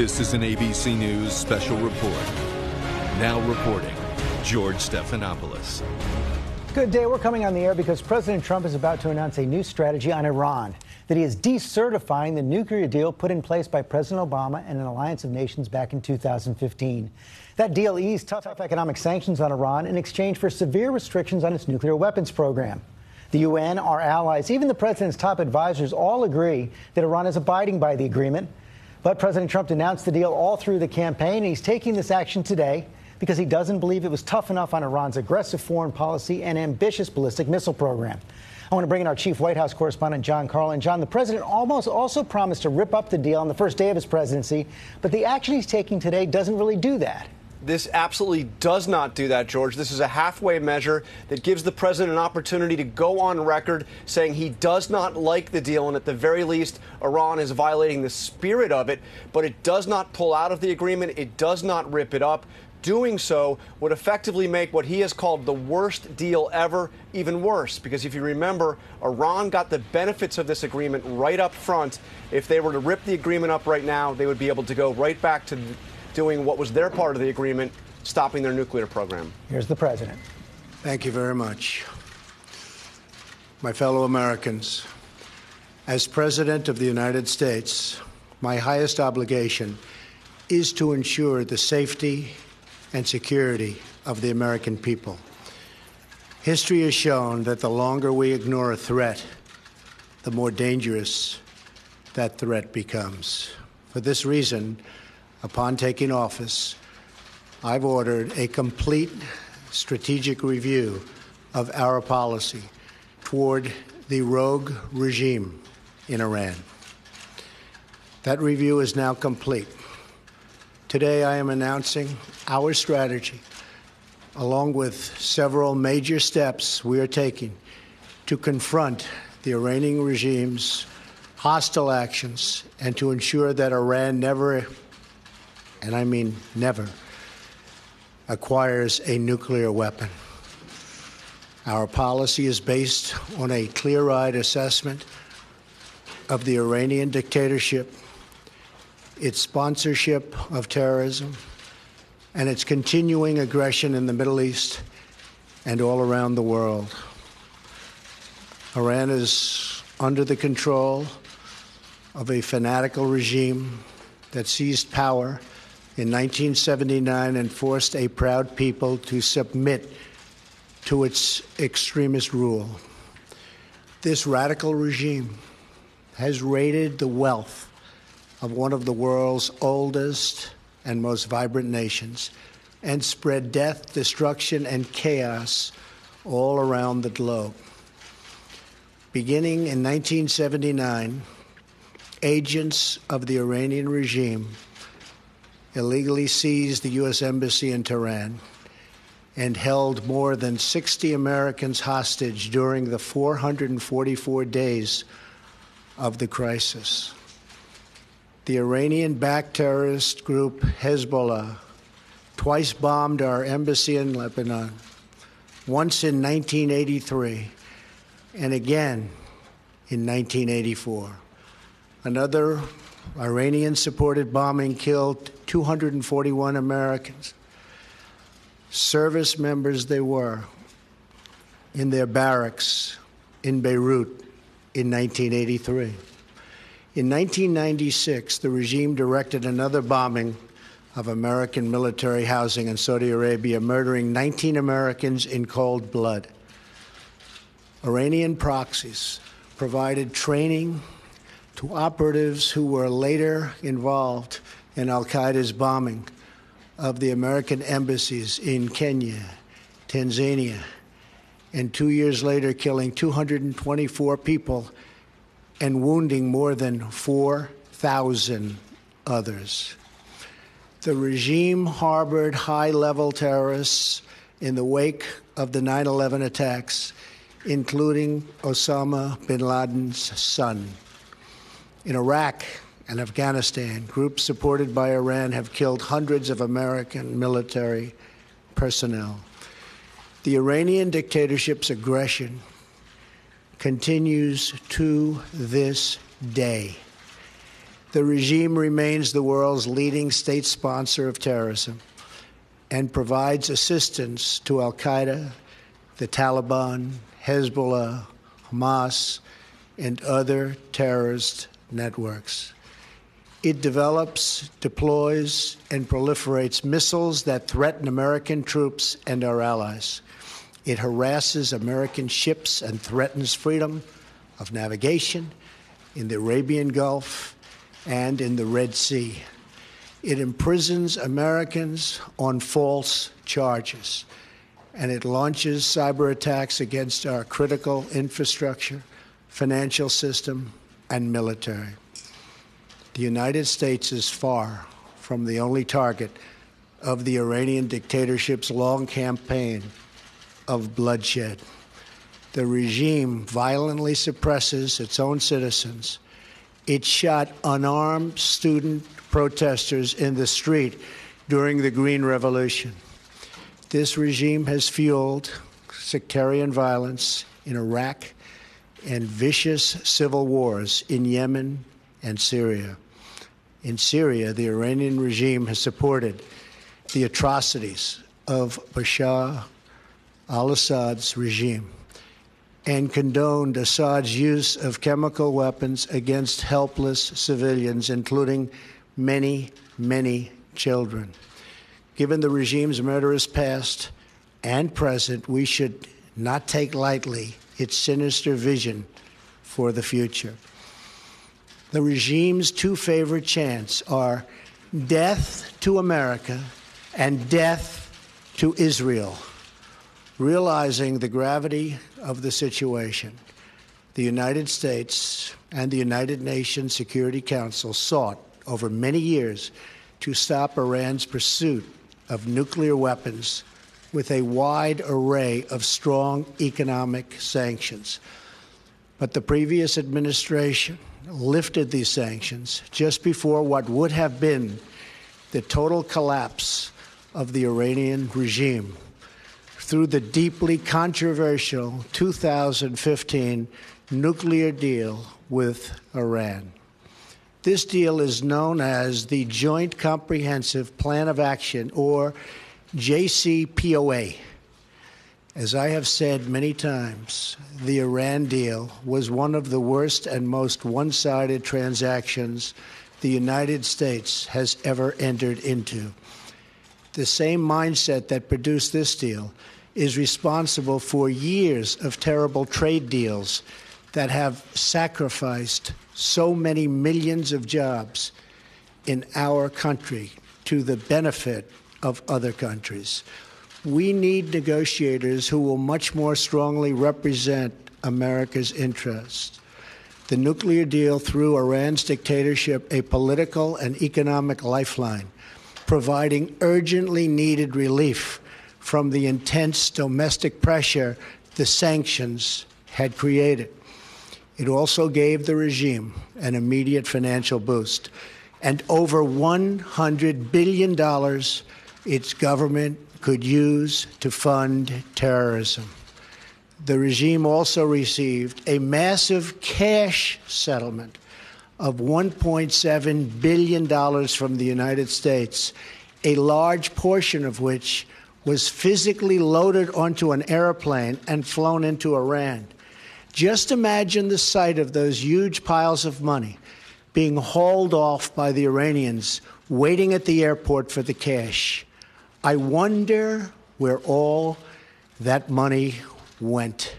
This is an ABC News special report. Now reporting, George Stephanopoulos. Good day. We're coming on the air because President Trump is about to announce a new strategy on Iran, that he is decertifying the nuclear deal put in place by President Obama and an alliance of nations back in 2015. That deal eased tough economic sanctions on Iran in exchange for severe restrictions on its nuclear weapons program. The UN, our allies, even the president's top advisors all agree that Iran is abiding by the agreement. But President Trump denounced the deal all through the campaign, and he's taking this action today because he doesn't believe it was tough enough on Iran's aggressive foreign policy and ambitious ballistic missile program. I want to bring in our chief White House correspondent, John Carlin. John, the president also promised to rip up the deal on the first day of his presidency, but the action he's taking today doesn't really do that. This absolutely does not do that, George. This is a halfway measure that gives the president an opportunity to go on record saying he does not like the deal, and at the very least, Iran is violating the spirit of it. But it does not pull out of the agreement. It does not rip it up. Doing so would effectively make what he has called the worst deal ever even worse, because if you remember, Iran got the benefits of this agreement right up front. If they were to rip the agreement up right now, they would be able to go right back to doing what was their part of the agreement, stopping their nuclear program. Here's the president. Thank you very much. My fellow Americans, as President of the United States, my highest obligation is to ensure the safety and security of the American people. History has shown that the longer we ignore a threat, the more dangerous that threat becomes. For this reason, upon taking office, I've ordered a complete strategic review of our policy toward the rogue regime in Iran. That review is now complete. Today, I am announcing our strategy, along with several major steps we are taking to confront the Iranian regime's hostile actions and to ensure that Iran never, and I mean never, acquires a nuclear weapon. Our policy is based on a clear-eyed assessment of the Iranian dictatorship, its sponsorship of terrorism, and its continuing aggression in the Middle East and all around the world. Iran is under the control of a fanatical regime that seized power in 1979 and forced a proud people to submit to its extremist rule. This radical regime has raided the wealth of one of the world's oldest and most vibrant nations and spread death, destruction, and chaos all around the globe. Beginning in 1979, agents of the Iranian regime illegally seized the U.S. Embassy in Tehran and held more than 60 Americans hostage during the 444 days of the crisis. The Iranian-backed terrorist group Hezbollah twice bombed our embassy in Lebanon, once in 1983 and again in 1984. Another Iranian-supported bombing killed 241 Americans, service members they were, in their barracks in Beirut in 1983. In 1996, the regime directed another bombing of American military housing in Saudi Arabia, murdering 19 Americans in cold blood. Iranian proxies provided training to operatives who were later involved in al-Qaeda's bombing of the American embassies in Kenya, Tanzania, and 2 years later killing 224 people and wounding more than 4,000 others. The regime harbored high-level terrorists in the wake of the 9/11 attacks, including Osama bin Laden's son. In Iraq and Afghanistan, groups supported by Iran have killed hundreds of American military personnel. The Iranian dictatorship's aggression continues to this day. The regime remains the world's leading state sponsor of terrorism and provides assistance to al-Qaeda, the Taliban, Hezbollah, Hamas, and other terrorist networks. It develops, deploys, and proliferates missiles that threaten American troops and our allies. It harasses American ships and threatens freedom of navigation in the Arabian Gulf and in the Red Sea. It imprisons Americans on false charges, and it launches cyber attacks against our critical infrastructure, financial system, and military. The United States is far from the only target of the Iranian dictatorship's long campaign of bloodshed. The regime violently suppresses its own citizens. It shot unarmed student protesters in the street during the Green Revolution. This regime has fueled sectarian violence in Iraq and vicious civil wars in Yemen and Syria. In Syria, the Iranian regime has supported the atrocities of Bashar al-Assad's regime and condoned Assad's use of chemical weapons against helpless civilians, including many, many children. Given the regime's murderous past and present, we should not take lightly its sinister vision for the future. The regime's two favorite chants are death to America and death to Israel. Realizing the gravity of the situation, the United States and the United Nations Security Council sought over many years to stop Iran's pursuit of nuclear weapons with a wide array of strong economic sanctions. But the previous administration lifted these sanctions just before what would have been the total collapse of the Iranian regime through the deeply controversial 2015 nuclear deal with Iran. This deal is known as the Joint Comprehensive Plan of Action, or JCPOA. As I have said many times, the Iran deal was one of the worst and most one-sided transactions the United States has ever entered into. The same mindset that produced this deal is responsible for years of terrible trade deals that have sacrificed so many millions of jobs in our country to the benefit of other countries. We need negotiators who will much more strongly represent America's interests. The nuclear deal threw Iran's dictatorship a political and economic lifeline, providing urgently needed relief from the intense domestic pressure the sanctions had created. It also gave the regime an immediate financial boost, and over $100 billion its government could use to fund terrorism. The regime also received a massive cash settlement of $1.7 billion from the United States, a large portion of which was physically loaded onto an airplane and flown into Iran. Just imagine the sight of those huge piles of money being hauled off by the Iranians waiting at the airport for the cash. I wonder where all that money went.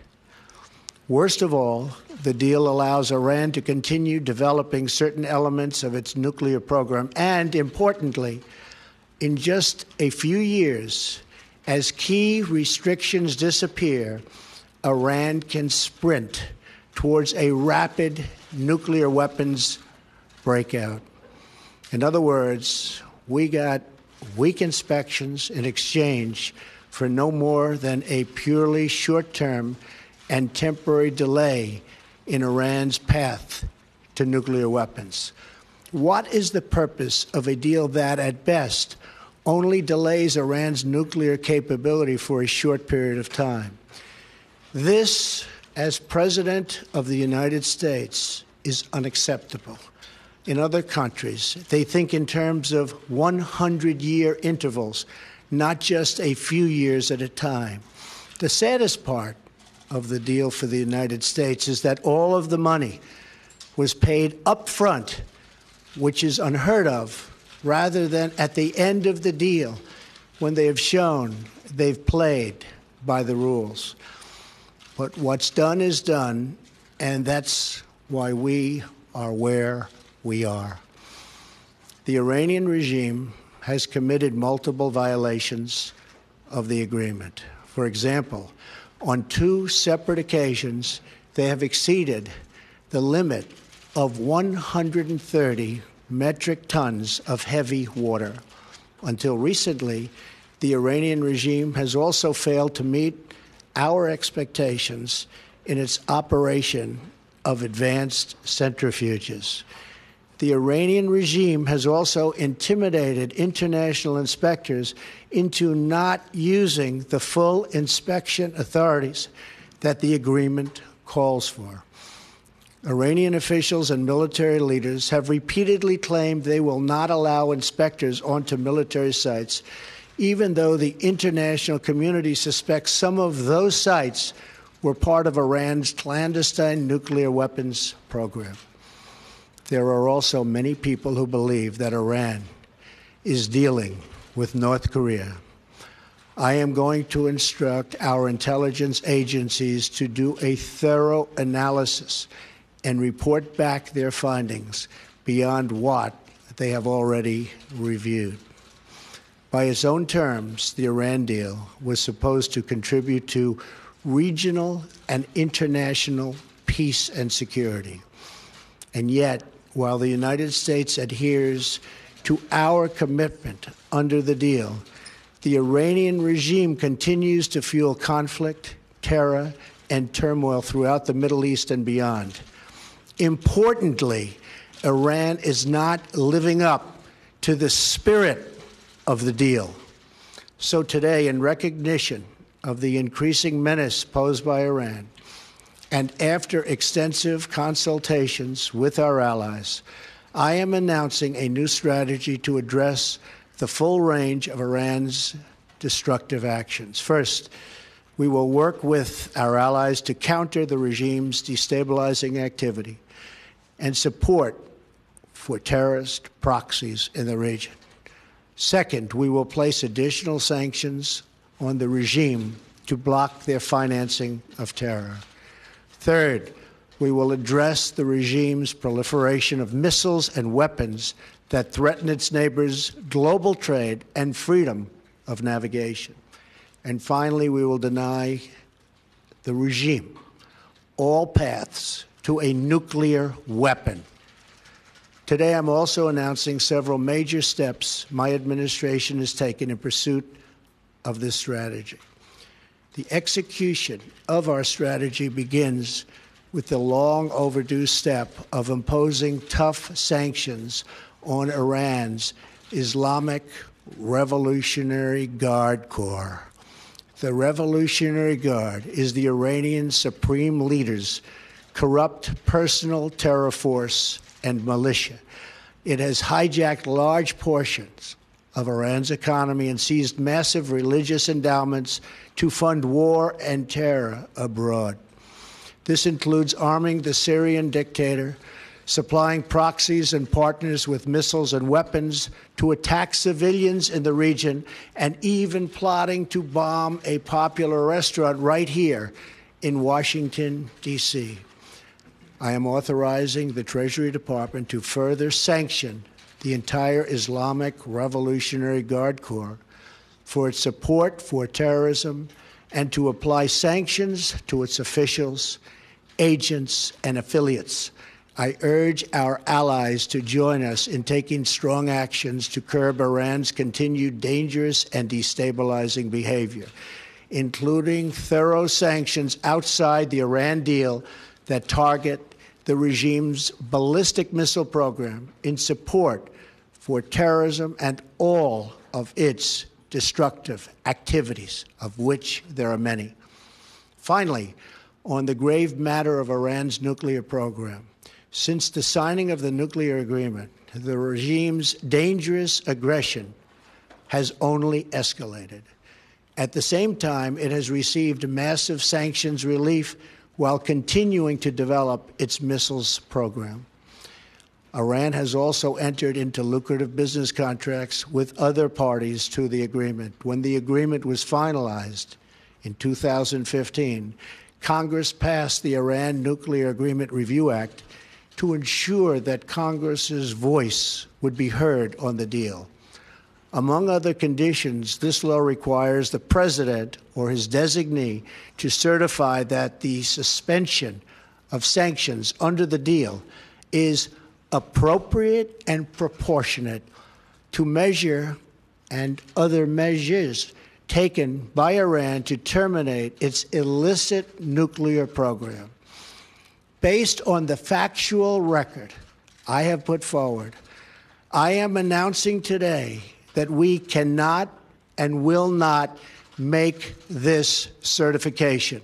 Worst of all, the deal allows Iran to continue developing certain elements of its nuclear program, and importantly, in just a few years, as key restrictions disappear, Iran can sprint towards a rapid nuclear weapons breakout. In other words, we got weak inspections in exchange for no more than a purely short-term and temporary delay in Iran's path to nuclear weapons. What is the purpose of a deal that, at best, only delays Iran's nuclear capability for a short period of time? This, as President of the United States, is unacceptable. in other countries, they think in terms of 100-year intervals, not just a few years at a time. The saddest part of the deal for the United States is that all of the money was paid up front, which is unheard of, rather than at the end of the deal when they have shown they've played by the rules. But what's done is done, and that's why we are where we are. The Iranian regime has committed multiple violations of the agreement. For example, on 2 separate occasions, they have exceeded the limit of 130 metric tons of heavy water. Until recently, the Iranian regime has also failed to meet our expectations in its operation of advanced centrifuges. The Iranian regime has also intimidated international inspectors into not using the full inspection authorities that the agreement calls for. Iranian officials and military leaders have repeatedly claimed they will not allow inspectors onto military sites, even though the international community suspects some of those sites were part of Iran's clandestine nuclear weapons program. There are also many people who believe that Iran is dealing with North Korea. I am going to instruct our intelligence agencies to do a thorough analysis and report back their findings beyond what they have already reviewed. By its own terms, the Iran deal was supposed to contribute to regional and international peace and security. And yet, while the United States adheres to our commitment under the deal, the Iranian regime continues to fuel conflict, terror, and turmoil throughout the Middle East and beyond. Importantly, Iran is not living up to the spirit of the deal. So today, in recognition of the increasing menace posed by Iran, and after extensive consultations with our allies, I am announcing a new strategy to address the full range of Iran's destructive actions. First, we will work with our allies to counter the regime's destabilizing activity and support for terrorist proxies in the region. Second, we will place additional sanctions on the regime to block their financing of terror. Third, we will address the regime's proliferation of missiles and weapons that threaten its neighbors' global trade and freedom of navigation. And finally, we will deny the regime all paths to a nuclear weapon. Today, I'm also announcing several major steps my administration has taken in pursuit of this strategy. The execution of our strategy begins with the long overdue step of imposing tough sanctions on Iran's Islamic Revolutionary Guard Corps. The Revolutionary Guard is the Iranian Supreme Leader's corrupt personal terror force and militia. It has hijacked large portions of Iran's economy and seized massive religious endowments to fund war and terror abroad. This includes arming the Syrian dictator, supplying proxies and partners with missiles and weapons to attack civilians in the region, and even plotting to bomb a popular restaurant right here in Washington, D.C. I am authorizing the Treasury Department to further sanction the entire Islamic Revolutionary Guard Corps for its support for terrorism and to apply sanctions to its officials, agents, and affiliates. I urge our allies to join us in taking strong actions to curb Iran's continued dangerous and destabilizing behavior, including thorough sanctions outside the Iran deal that target the regime's ballistic missile program in support for terrorism and all of its destructive activities, of which there are many. Finally, on the grave matter of Iran's nuclear program, Since the signing of the nuclear agreement, the regime's dangerous aggression has only escalated. At the same time, it has received massive sanctions relief while continuing to develop its missiles program. Iran has also entered into lucrative business contracts with other parties to the agreement. When the agreement was finalized in 2015, Congress passed the Iran Nuclear Agreement Review Act to ensure that Congress's voice would be heard on the deal. Among other conditions, this law requires the president or his designee to certify that the suspension of sanctions under the deal is appropriate and proportionate to measure and other measures taken by Iran to terminate its illicit nuclear program. Based on the factual record I have put forward, I am announcing today that we cannot and will not make this certification.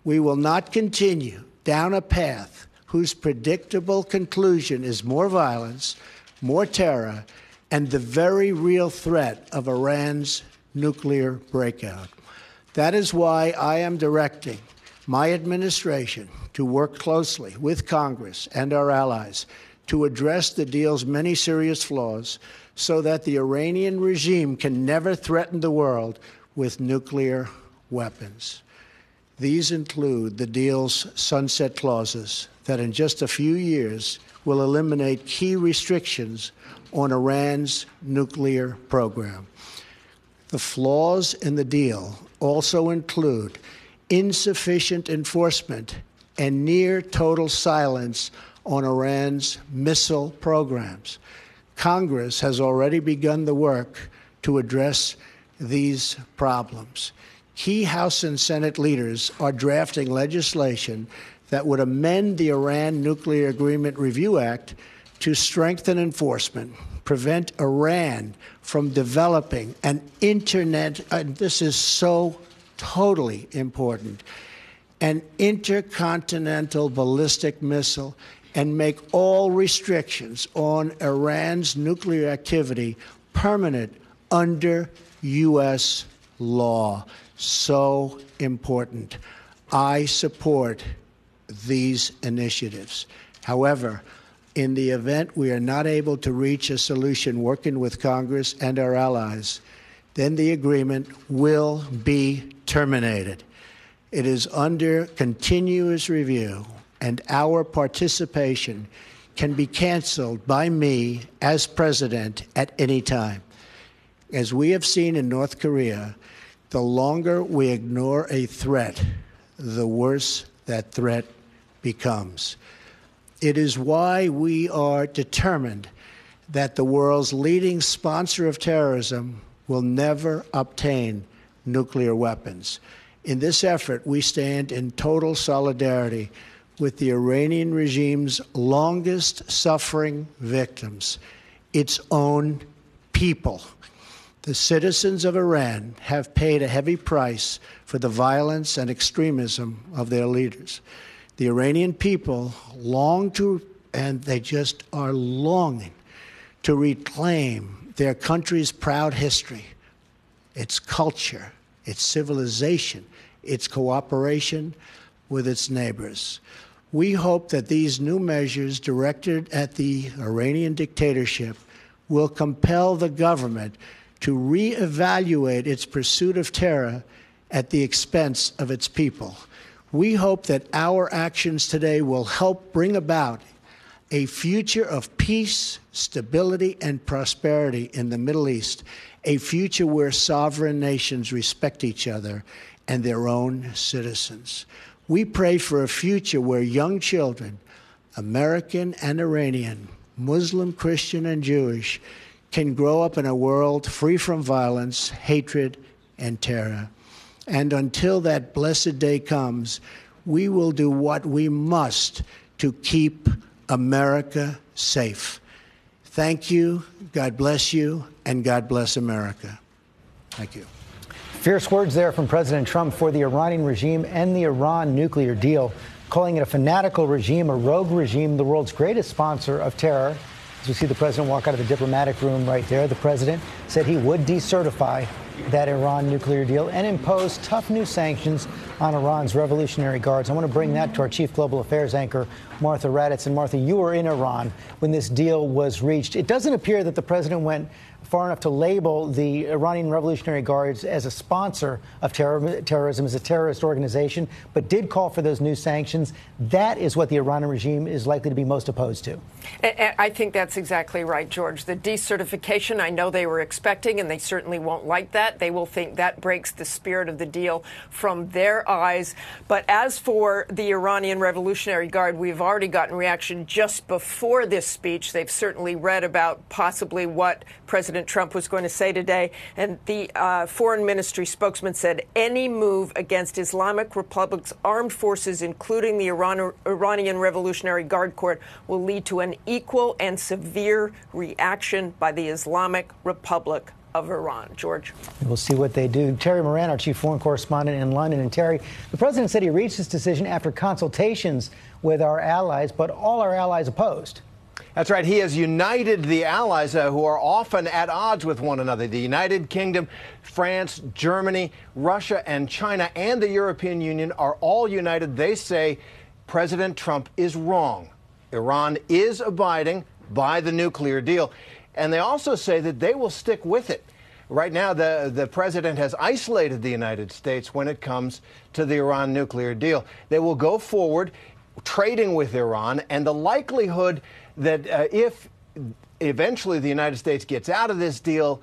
We will not continue down a path whose predictable conclusion is more violence, more terror, and the very real threat of Iran's nuclear breakout. That is why I am directing my administration to work closely with Congress and our allies to address the deal's many serious flaws so that the Iranian regime can never threaten the world with nuclear weapons. These include the deal's sunset clauses that in just a few years will eliminate key restrictions on Iran's nuclear program. The flaws in the deal also include insufficient enforcement and near total silence on Iran's missile programs. Congress has already begun the work to address these problems. Key House and Senate leaders are drafting legislation that would amend the Iran Nuclear Agreement Review Act to strengthen enforcement, prevent Iran from developing an internet, and this is so totally important, an intercontinental ballistic missile, and make all restrictions on Iran's nuclear activity permanent under U.S. law. So important. I support these initiatives. However, in the event we are not able to reach a solution working with Congress and our allies, then the agreement will be terminated. It is under continuous review, and our participation can be canceled by me as president at any time. As we have seen in North Korea, the longer we ignore a threat, the worse that threat becomes. It is why we are determined that the world's leading sponsor of terrorism will never obtain nuclear weapons. In this effort, we stand in total solidarity with the Iranian regime's longest-suffering victims, its own people. The citizens of Iran have paid a heavy price for the violence and extremism of their leaders. The Iranian people long to, and they just are longing to reclaim their country's proud history, its culture, its civilization, its cooperation with its neighbors. We hope that these new measures directed at the Iranian dictatorship will compel the government to reevaluate its pursuit of terror at the expense of its people. We hope that our actions today will help bring about a future of peace, stability, and prosperity in the Middle East, a future where sovereign nations respect each other and their own citizens. We pray for a future where young children, American and Iranian, Muslim, Christian, and Jewish, can grow up in a world free from violence, hatred, and terror. And until that blessed day comes, we will do what we must to keep America safe. Thank you, God bless you, and God bless America. Thank you. Fierce words there from President Trump for the Iranian regime and the Iran nuclear deal. calling it a fanatical regime, a rogue regime, the world's greatest sponsor of terror. As we see the president walk out of the diplomatic room right there, the president said he would decertify that Iran nuclear deal and impose tough new sanctions on Iran's Revolutionary Guards. I want to bring that to our chief global affairs anchor, Martha Raddatz. And Martha, you were in Iran when this deal was reached. It doesn't appear that the president went far enough to label the Iranian Revolutionary Guards as a sponsor of terrorism, as a terrorist organization, but did call for those new sanctions. That is what the Iranian regime is likely to be most opposed to. I think that's exactly right, George. The decertification, I know they were expecting, and they certainly won't like that. They will think that breaks the spirit of the deal from their eyes. But as for the Iranian Revolutionary Guard, we've already gotten reaction just before this speech. They've certainly read about possibly what President Trump was going to say today. And the foreign ministry spokesman said any move against Islamic Republic's armed forces, including the Iranian Revolutionary Guard Corps, will lead to an equal and severe reaction by the Islamic Republic of Iran. George. We'll see what they do. Terry Moran, our chief foreign correspondent in London. And Terry, the president said he reached this decision after consultations with our allies, but all our allies opposed. That's right. He has united the allies who are often at odds with one another. The United Kingdom, France, Germany, Russia, and China, and the European Union are all united. They say President Trump is wrong. Iran is abiding by the nuclear deal. And they also say that they will stick with it. Right now, the president has isolated the United States when it comes to the Iran nuclear deal. They will go forward trading with Iran, and the likelihood that if eventually the United States gets out of this deal,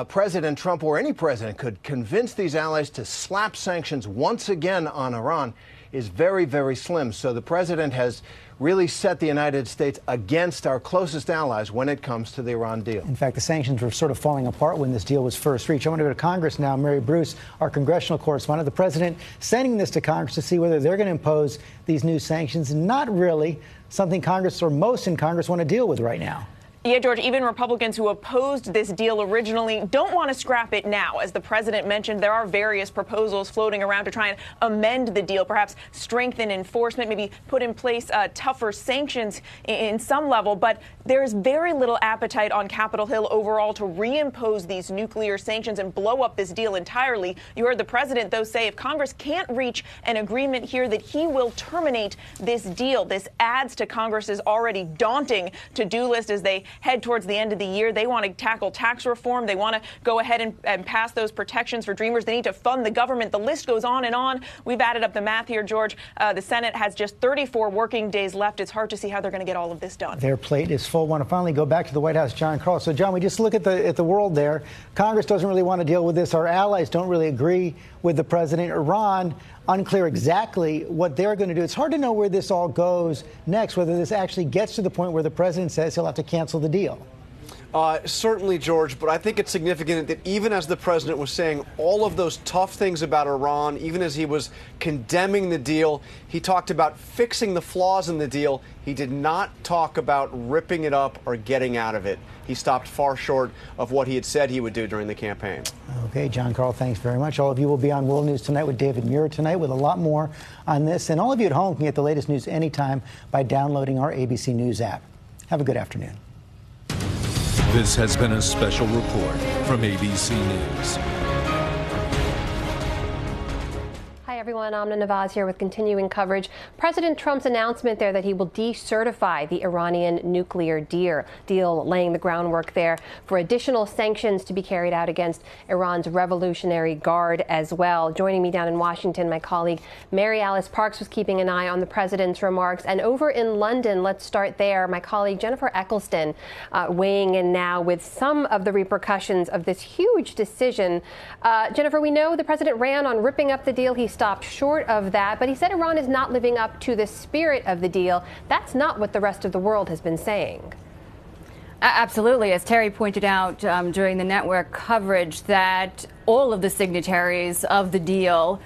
President Trump or any president could convince these allies to slap sanctions once again on Iran is very, very slim. So the president has really set the United States against our closest allies when it comes to the Iran deal. In fact, the sanctions were sort of falling apart when this deal was first reached. I want to go to Congress now. Mary Bruce, our congressional correspondent. The president sending this to Congress to see whether they're going to impose these new sanctions. Not really something Congress or most in Congress want to deal with right now. Yeah, George, even Republicans who opposed this deal originally don't want to scrap it now. As the president mentioned, there are various proposals floating around to try and amend the deal, perhaps strengthen enforcement, maybe put in place tougher sanctions in some level. But there's very little appetite on Capitol Hill overall to reimpose these nuclear sanctions and blow up this deal entirely. You heard the president, though, say if Congress can't reach an agreement here, that he will terminate this deal. This adds to Congress's already daunting to-do list as they head towards the end of the year. They want to tackle tax reform. They want to go ahead and pass those protections for dreamers. They need to fund the government. The list goes on and on. We've added up the math here, George. The Senate has just 34 working days left. It's hard to see how they're going to get all of this done. Their plate is full. I want to finally go back to the White House, John Carl. So, John, we just look at the world there. Congress doesn't really want to deal with this. Our allies don't really agree with the president. Iran, unclear exactly what they're going to do. It's hard to know where this all goes next, whether this actually gets to the point where the president says he'll have to cancel the deal. Certainly, George, but I think it's significant that even as the president was saying all of those tough things about Iran, even as he was condemning the deal, he talked about fixing the flaws in the deal. He did not talk about ripping it up or getting out of it. He stopped far short of what he had said he would do during the campaign. Okay, John Carl, thanks very much. All of you will be on World News Tonight with David Muir tonight with a lot more on this. And all of you at home can get the latest news anytime by downloading our ABC News app. Have a good afternoon. This has been a special report from ABC News. Hi, everyone. Amna Nawaz here with continuing coverage. President Trump's announcement there that he will decertify the Iranian nuclear deal, laying the groundwork there for additional sanctions to be carried out against Iran's Revolutionary Guard as well. Joining me down in Washington, my colleague Mary Alice Parks was keeping an eye on the president's remarks. And over in London, let's start there. My colleague Jennifer Eccleston weighing in now with some of the repercussions of this huge decision. Jennifer, we know the president ran on ripping up the deal. He stopped short of that, but he said Iran is not living up to the spirit of the deal. That's not what the rest of the world has been saying. Absolutely. As Terry pointed out during the network coverage, that all of the signatories of the deal,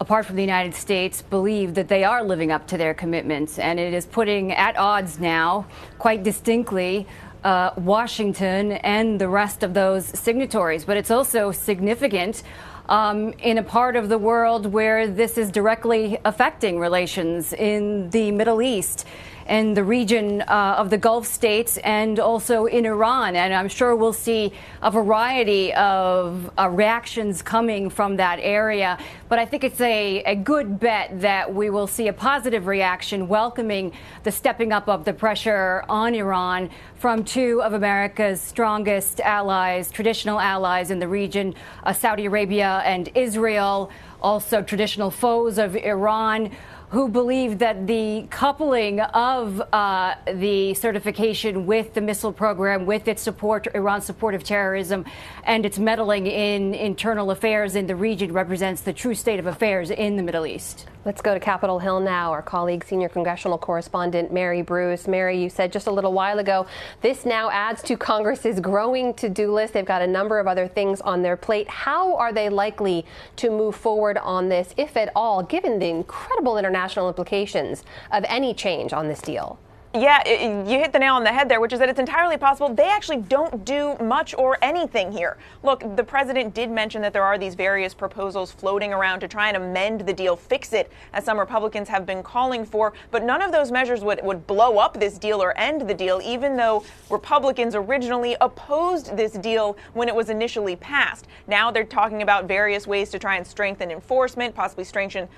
apart from the United States, believe that they are living up to their commitments. And it is putting at odds now, quite distinctly, Washington and the rest of those signatories. But it's also significant in a part of the world where this is directly affecting relations in the Middle East and the region of the Gulf states and also in Iran. And I'm sure we'll see a variety of reactions coming from that area. But I think it's a good bet that we will see a positive reaction welcoming the stepping up of the pressure on Iran from two of America's strongest allies, traditional allies in the region, Saudi Arabia and Israel, also traditional foes of Iran, who believe that the coupling of the certification with the missile program, with its support, Iran's support of terrorism, and its meddling in internal affairs in the region represents the true state of affairs in the Middle East. Let's go to Capitol Hill now. Our colleague, senior congressional correspondent Mary Bruce. Mary, you said just a little while ago, this now adds to Congress's growing to-do list. They've got a number of other things on their plate. How are they likely to move forward on this, if at all, given the incredible international implications of any change on this deal? Yeah, you hit the nail on the head there, which is that it's entirely possible they actually don't do much or anything here. Look, the president did mention that there are these various proposals floating around to try and amend the deal, fix it, as some Republicans have been calling for. But none of those measures would blow up this deal or end the deal, even though Republicans originally opposed this deal when it was initially passed. Now they're talking about various ways to try and strengthen enforcement, possibly strengthen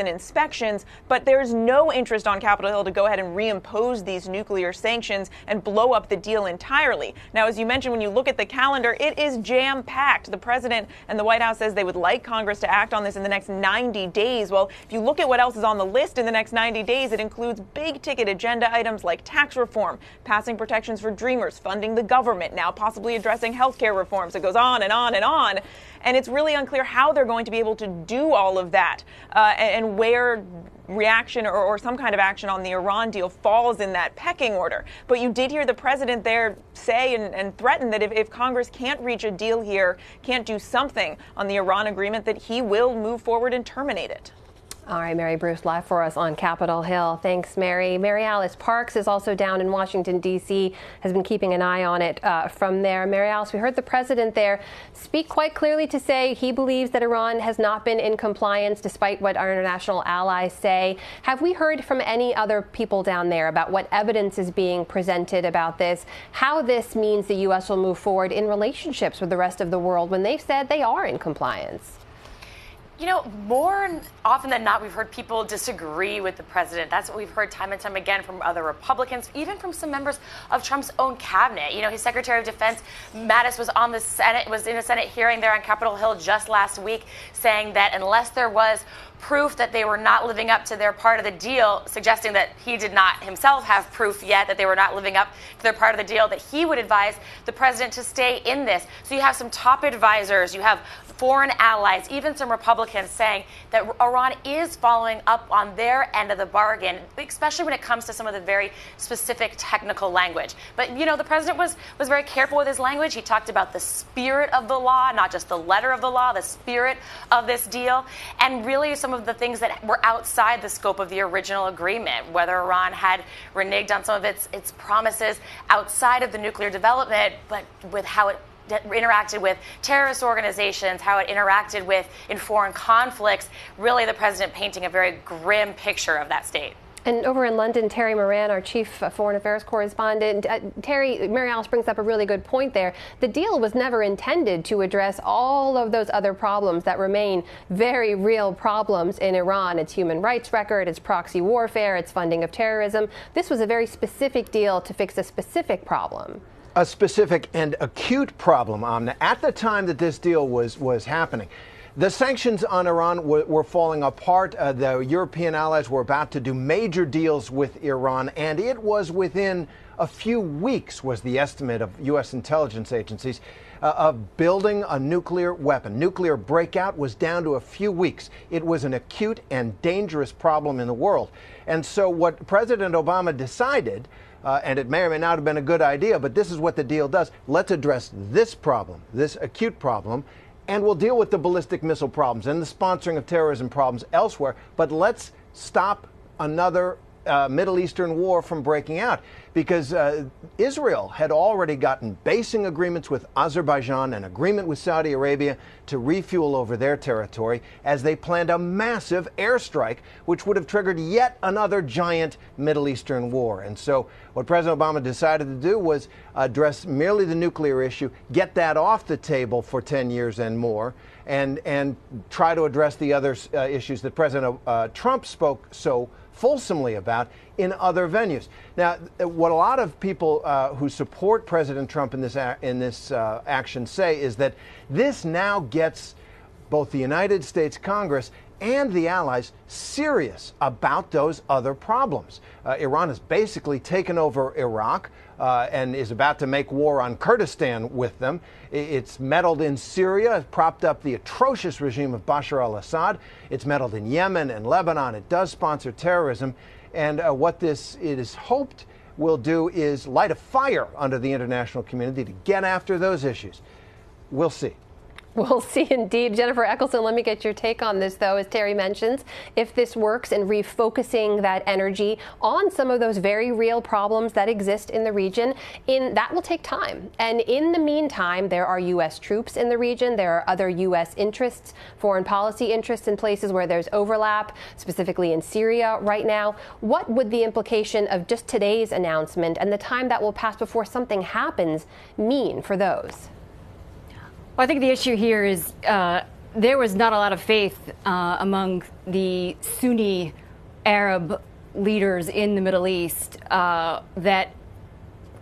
inspections, but there's no interest on Capitol Hill to go ahead and reimpose these nuclear sanctions and blow up the deal entirely. Now, as you mentioned, when you look at the calendar, it is jam-packed. The president and the White House says they would like Congress to act on this in the next 90 days. Well, if you look at what else is on the list in the next 90 days, it includes big-ticket agenda items like tax reform, passing protections for dreamers, funding the government, now possibly addressing health care reforms. It goes on and on and on. And it's really unclear how they're going to be able to do all of that and where reaction or some kind of action on the Iran deal falls in that pecking order. But you did hear the president there say and threaten that if Congress can't reach a deal here, can't do something on the Iran agreement, that he will move forward and terminate it. All right, Mary Bruce live for us on Capitol Hill. Thanks, Mary. Mary Alice Parks is also down in Washington, D.C., has been keeping an eye on it from there. Mary Alice, we heard the president there speak quite clearly to say he believes that Iran has not been in compliance despite what our international allies say. Have we heard from any other people down there about what evidence is being presented about this, how this means the U.S. will move forward in relationships with the rest of the world when they've said they are in compliance? You know, more often than not, we've heard people disagree with the president. That's what we've heard time and time again from other Republicans, even from some members of Trump's own cabinet. You know, his Secretary of Defense, Mattis, was in a Senate hearing there on Capitol Hill just last week, saying that unless there was proof that they were not living up to their part of the deal, suggesting that he did not himself have proof yet that they were not living up to their part of the deal, that he would advise the president to stay in this. So you have some top advisors, you have foreign allies, even some Republicans saying that Iran is following up on their end of the bargain, especially when it comes to some of the very specific technical language. But, you know, the president was very careful with his language. He talked about the spirit of the law, not just the letter of the law, the spirit of this deal, and really some of the things that were outside the scope of the original agreement, whether Iran had reneged on some of its promises outside of the nuclear development, but with how it interacted with terrorist organizations, how it interacted with in foreign conflicts, really the president painting a very grim picture of that state. And over in London, Terry Moran, our chief foreign affairs correspondent. Terry, Mary Alice brings up a really good point there. The deal was never intended to address all of those other problems that remain very real problems in Iran. Its human rights record, its proxy warfare, its funding of terrorism. This was a very specific deal to fix a specific problem. A specific and acute problem, Amna. At the time that this deal was happening, the sanctions on Iran were falling apart. The European allies were about to do major deals with Iran, and it was within a few weeks, was the estimate of U.S. intelligence agencies, of building a nuclear weapon. Nuclear breakout was down to a few weeks. It was an acute and dangerous problem in the world. And so what President Obama decided, and it may or may not have been a good idea, but this is what the deal does. Let's address this problem, this acute problem, and we'll deal with the ballistic missile problems and the sponsoring of terrorism problems elsewhere. But let's stop another a Middle Eastern war from breaking out, because Israel had already gotten basing agreements with Azerbaijan, an agreement with Saudi Arabia to refuel over their territory, as they planned a massive airstrike, which would have triggered yet another giant Middle Eastern war. And so what President Obama decided to do was address merely the nuclear issue, get that off the table for 10 years and more, and try to address the other issues that President Trump spoke so fulsomely about in other venues. Now, what a lot of people who support President Trump in this action say is that this now gets both the United States Congress and the allies serious about those other problems. Iran has basically taken over Iraq and is about to make war on Kurdistan with them. It's meddled in Syria, propped up the atrocious regime of Bashar al-Assad. It's meddled in Yemen and Lebanon. It does sponsor terrorism. And what it is hoped will do is light a fire under the international community to get after those issues. We'll see. We'll see indeed. Jennifer Eccleston, let me get your take on this, though. As Terry mentions, if this works in refocusing that energy on some of those very real problems that exist in the region, that will take time. And in the meantime, there are U.S. troops in the region. There are other U.S. interests, foreign policy interests in places where there's overlap, specifically in Syria right now. What would the implication of just today's announcement and the time that will pass before something happens mean for those? Well, I think the issue here is there was not a lot of faith among the Sunni Arab leaders in the Middle East that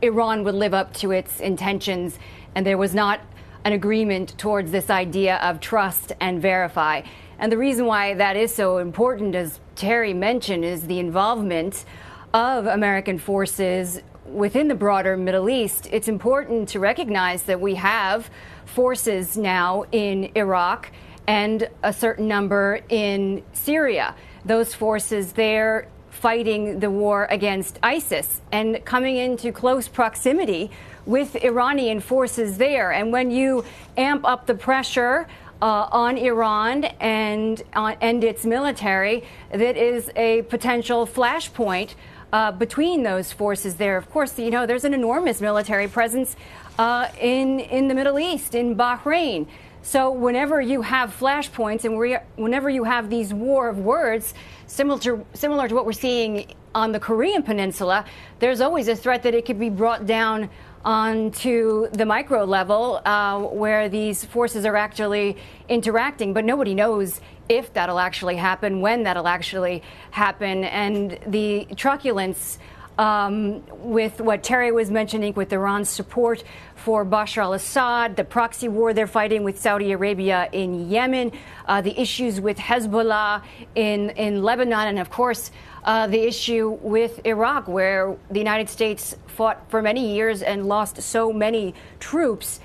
Iran would live up to its intentions, and there was not an agreement towards this idea of trust and verify. And the reason why that is so important, as Terry mentioned, is the involvement of American forces within the broader Middle East. It's important to recognize that we have forces now in Iraq and a certain number in Syria. Those forces there fighting the war against ISIS and coming into close proximity with Iranian forces there. And when you amp up the pressure on Iran and its military, that is a potential flashpoint between those forces there. Of course, you know, there's an enormous military presence in the Middle East, in Bahrain. So whenever you have flashpoints and whenever you have these war of words, similar to what we're seeing on the Korean Peninsula, there's always a threat that it could be brought down onto the micro level where these forces are actually interacting. But nobody knows if that'll actually happen, when that'll actually happen. And the truculence with what Terry was mentioning, with Iran's support for Bashar al-Assad, the proxy war they're fighting with Saudi Arabia in Yemen, the issues with Hezbollah in Lebanon, and of course the issue with Iraq, where the United States fought for many years and lost so many troops.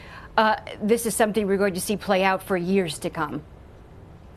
This is something we're going to see play out for years to come.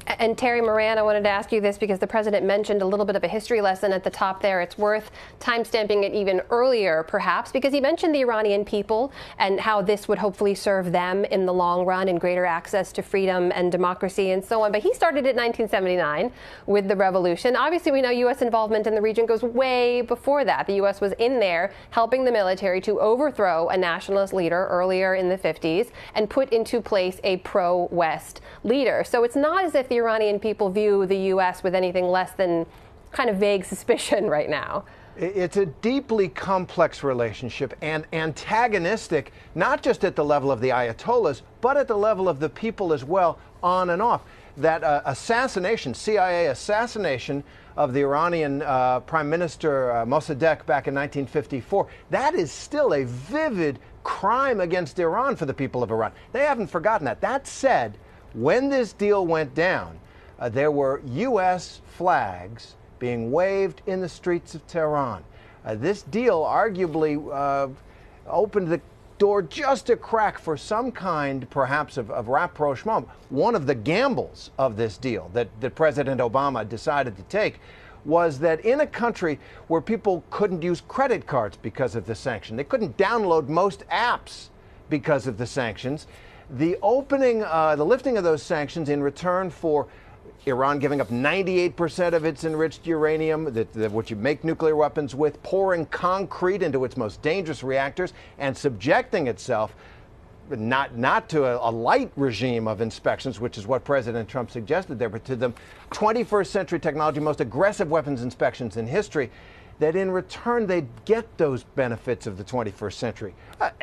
And Terry Moran, I wanted to ask you this because the president mentioned a little bit of a history lesson at the top there. It's worth timestamping it even earlier, perhaps, because he mentioned the Iranian people and how this would hopefully serve them in the long run and greater access to freedom and democracy and so on. But he started it in 1979 with the revolution. Obviously, we know U.S. involvement in the region goes way before that. The U.S. was in there helping the military to overthrow a nationalist leader earlier in the 50s and put into place a pro-West leader. So it's not as if the Iranian people view the U.S. with anything less than kind of vague suspicion right now. It's a deeply complex relationship and antagonistic, not just at the level of the Ayatollahs, but at the level of the people as well, on and off. That assassination, CIA assassination of the Iranian Prime Minister Mossadegh back in 1954, that is still a vivid crime against Iran for the people of Iran. They haven't forgotten that. That said, when this deal went down, there were U.S. flags being waved in the streets of Tehran. This deal arguably opened the door just a crack for some kind, perhaps, of rapprochement. One of the gambles of this deal that President Obama decided to take was that in a country where people couldn't use credit cards because of the sanction, they couldn't download most apps because of the sanctions, the lifting of those sanctions in return for Iran giving up 98% of its enriched uranium, which you make nuclear weapons with, pouring concrete into its most dangerous reactors, and subjecting itself not to a light regime of inspections, which is what President Trump suggested there, but to the 21st century technology, most aggressive weapons inspections in history, that in return they'd get those benefits of the 21st century,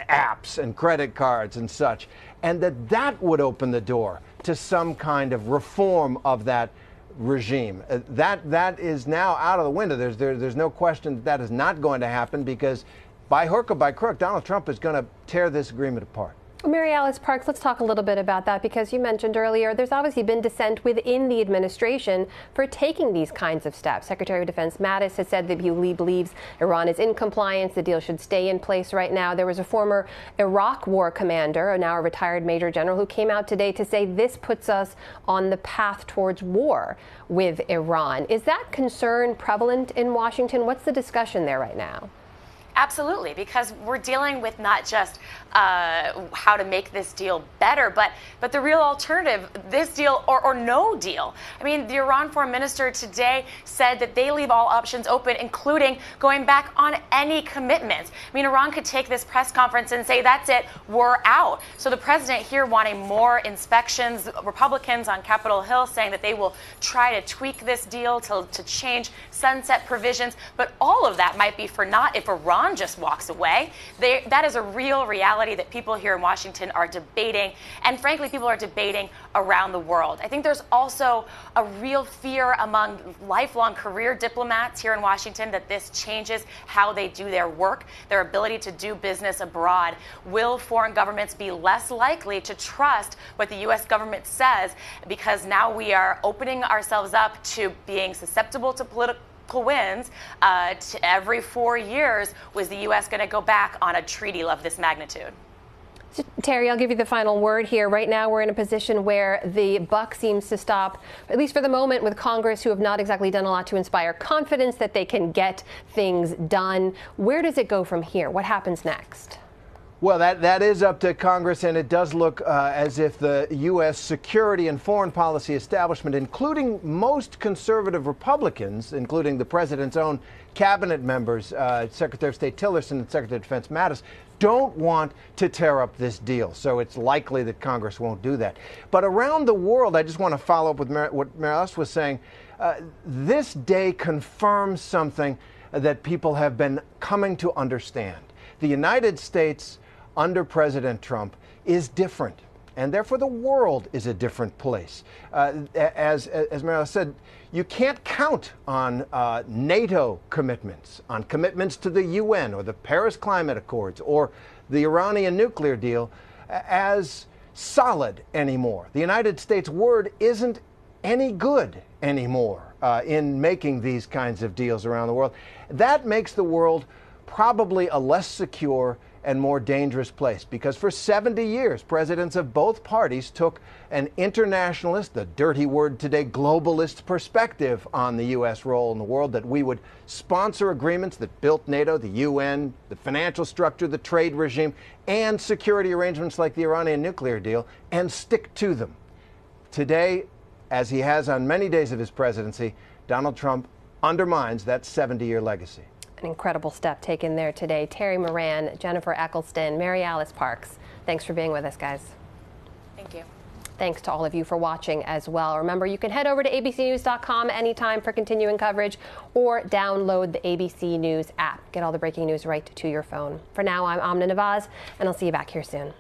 apps and credit cards and such, and that would open the door to some kind of reform of that regime. That is now out of the window. There's no question that is not going to happen, because by hook or by crook, Donald Trump is going to tear this agreement apart. Mary Alice Parks, let's talk a little bit about that, because you mentioned earlier there's obviously been dissent within the administration for taking these kinds of steps. Secretary of Defense Mattis has said that he believes Iran is in compliance. The deal should stay in place right now. There was a former Iraq war commander, now a retired major general, who came out today to say this puts us on the path towards war with Iran. Is that concern prevalent in Washington? What's the discussion there right now? Absolutely, because we're dealing with not just how to make this deal better, but the real alternative, this deal or no deal. I mean, the Iran foreign minister today said that they leave all options open, including going back on any commitments. I mean, Iran could take this press conference and say, that's it, we're out. So the president here wanting more inspections, Republicans on Capitol Hill saying that they will try to tweak this deal to change sunset provisions, but all of that might be for naught if Iran just walks away. That is a real reality that people here in Washington are debating, and frankly, people are debating around the world. I think there's also a real fear among lifelong career diplomats here in Washington that this changes how they do their work, their ability to do business abroad. Will foreign governments be less likely to trust what the U.S. government says, because now we are opening ourselves up to being susceptible to political wins? Every 4 years, was the U.S. going to go back on a treaty of this magnitude? So, Terry, I'll give you the final word here. Right now, we're in a position where the buck seems to stop, at least for the moment, with Congress, who have not exactly done a lot to inspire confidence that they can get things done. Where does it go from here? What happens next? Well, that is up to Congress, and it does look as if the U.S. security and foreign policy establishment, including most conservative Republicans, including the president's own cabinet members, Secretary of State Tillerson and Secretary of Defense Mattis, don't want to tear up this deal. So it's likely that Congress won't do that. But around the world, I just want to follow up with what Mary Alice was saying. This day confirms something that people have been coming to understand. The United States under President Trump is different, and therefore the world is a different place. As Mary said, you can't count on NATO commitments, on commitments to the UN or the Paris Climate Accords or the Iranian nuclear deal as solid anymore. The United States' word isn't any good anymore in making these kinds of deals around the world. That makes the world probably a less secure and more dangerous place, because for 70 years, presidents of both parties took an internationalist, the dirty word today, globalist perspective on the U.S. role in the world, that we would sponsor agreements that built NATO, the UN, the financial structure, the trade regime, and security arrangements like the Iranian nuclear deal, and stick to them. Today, as he has on many days of his presidency, Donald Trump undermines that 70-year legacy. An incredible step taken there today. Terry Moran, Jennifer Eccleston, Mary Alice Parks, thanks for being with us, guys. Thank you. Thanks to all of you for watching as well. Remember, you can head over to abcnews.com anytime for continuing coverage, or download the ABC News app. Get all the breaking news right to your phone. For now, I'm Amna Nawaz, and I'll see you back here soon.